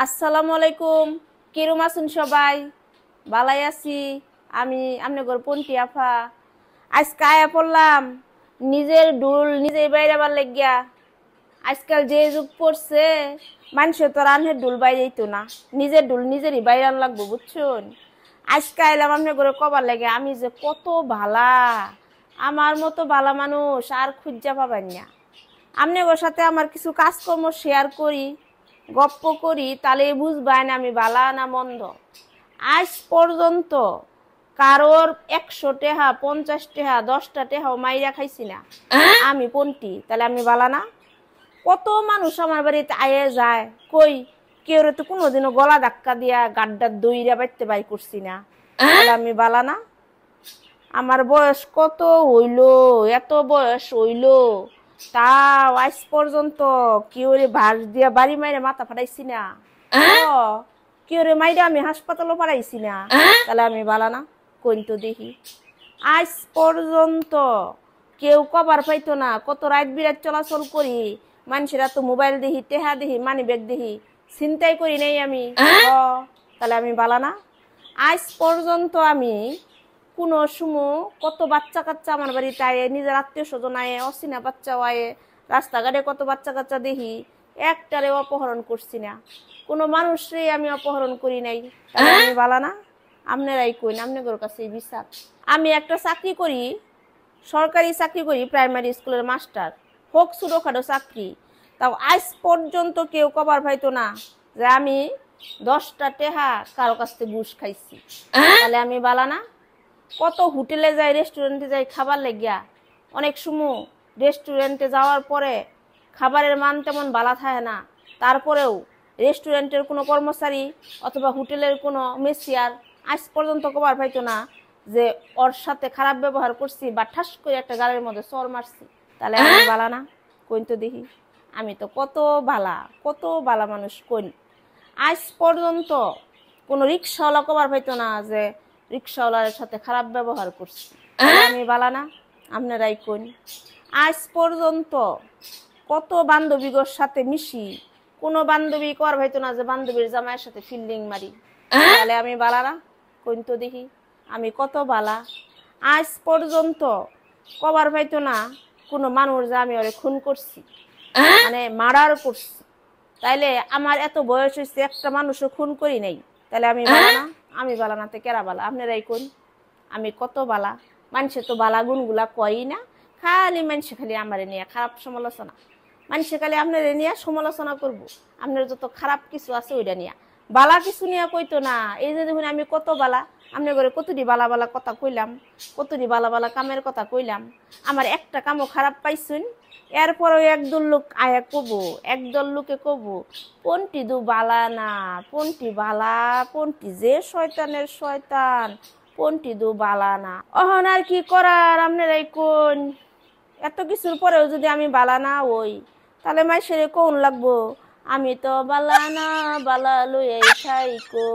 আসসালামু আলাইকুম। কিরম আছেন সবাই? ভালাই আছি। আমি আপনাদের পন্টি আফা। আজকে আয়া পড়লাম নিজের ডুল নিজেই বাইরাবার লাগিয়া। আজকাল যে যুগ পড়ছে মানুষে তো রান্নের ডুল বাইরেইতো না, নিজের ডুল নিজেরই বাইরান লাগবো, বুঝছেন? আজকে আইলাম আপনাদের কবার লাগে আমি যে কত ভালা, আমার মতো ভালা মানুষ আর খুঁজা পাবেন না। আপনাদের সাথে আমার কিছু কাজকর্ম শেয়ার করি, গপ্প করি, তাহলে বুঝবেন আমি বালা না মন্দ। আজ পর্যন্ত কারোর 100 টাকা 50 টাকা 10টা টাকাও মাইরা খাইছি না আমি পন্টি, তাহলে আমি বালা না? কত মানুষ আমার বাড়িতে আয়ে যায়, কই কেউ তো কোনোদিনও গলা ধাক্কা দিয়া গাড্ডার দইরা বাইতে বাই করছি না, তাহলে আমি বালা না? আমার বয়স কত হইলো, এত বয়স হইলো, তাও আজ পর্যন্ত কেউ রে বাস দিয়া বাড়ি মাইরে মাথা ফাটাইছি না, কেউ রে মাইরে আমি হাসপাতালও পাঠাইছি না, তাহলে আমি বালা না? কইন তো দেখি। আজ পর্যন্ত কেউ কবার পাইতো না, কত রাত বিরাত চলাচল করি, মানুষেরা তো মোবাইল দেখি, টেহা দেখি, মানি ব্যাগ দেখি, চিন্তাই করি নাই আমি, তাহলে আমি বালা না? আজ পর্যন্ত আমি কোনো সময় কত বাচ্চা কাচ্চা আমার বাড়িতে আয়ে, নিজের আত্মীয় স্বজন আয়ে, অচেনা বাচ্চাও আয়ে, রাস্তাঘাটে কত বাচ্চা কাচ্চা দেখি, একটারে অপহরণ করছি না, কোনো মানুষরে আমি অপহরণ করি নাই, তাহলে আমি বালা না? আপনারাই কইন, আপনাদের কাছে বিশ্বাস। আমি একটা চাকরি করি, সরকারি চাকরি করি, প্রাইমারি স্কুলের মাস্টার, হোক ছোটখাটো চাকরি, তাও আজ পর্যন্ত কেউ কবার পাইতো না যে আমি 10টা টাকা কারো কাছ থেকে ঘুষ খাইছি, তাহলে আমি বালা না? কত হোটেলে যাই, রেস্টুরেন্টে যাই খাবার লাগিয়া, অনেক সময় রেস্টুরেন্টে যাওয়ার পরে খাবারের মান তেমন ভালো থাকে না, তারপরেও রেস্টুরেন্টের কোনো কর্মচারী অথবা হোটেলের কোনো মেসিয়ার আজ পর্যন্ত কবার পাইতো না যে ওর সাথে খারাপ ব্যবহার করছি বা ঠাস করে একটা গালের মধ্যে চর মারছি, তাহলে আমি বালা না? কইন তো দেখি। আমি তো কত বালা মানুষ, কইন। আজ পর্যন্ত কোনো রিক্সাওয়ালা কবার পাইতো না যে রিক্সাওয়ালার সাথে খারাপ ব্যবহার করছি, আমি বালা না? আপনারাই কইন। আজ পর্যন্ত কত বান্ধবীগোর সাথে মিশি, কোনো বান্ধবী কর হইতো না যে বান্ধবীর জামাইয়ের সাথে ফিল্ডিং মারি, তাহলে আমি বালা না? কইন তো দেখি। আমি কত বালা। আজ পর্যন্ত কবার পাইতো না কোনো মানুষ যে আমি ওরে খুন করছি, মানে মার্ডার করছি, তাইলে আমার এত বয়স হয়েছে একটা মানুষও খুন করি নাই, তাহলে আমি বালা না? আমি বালা না তো কেরা বালা? আপনারাই কোন। আমি কত বালা। মানুষে তো বালা গুণগুলা কয়ই না, খালি মানুষে খালি আমারে নিয়ে খারাপ সমালোচনা, মানুষে খালি আপনার নিয়ে সমালোচনা করবো, আপনার যত খারাপ কিছু আছে ওইটা নিয়ে, বালা কিছু নিয়ে কইতো না। এই যে দেখুন আমি কত বালা, আপনার ঘরে কতটি বালা বালা কথা কইলাম, কতটি বালা বালা কামের কথা কইলাম, আমার একটা কামও খারাপ পাইছুন? এরপরেও একদল লোক আয়া কবো, একদল লোকে কবো পন্টি দু বালা না, পন্টি বালা, পন্টি যে শয়তানের শয়তান, পন্টি দু বালা না। অহন আর কি করার, আপনারাই কোন। এত কিছুর পরেও যদি আমি বালা না হই, তাহলে মাইসেরে কোন লাগবো আমি তো বালা না, বালা লইয়াই থাইকো।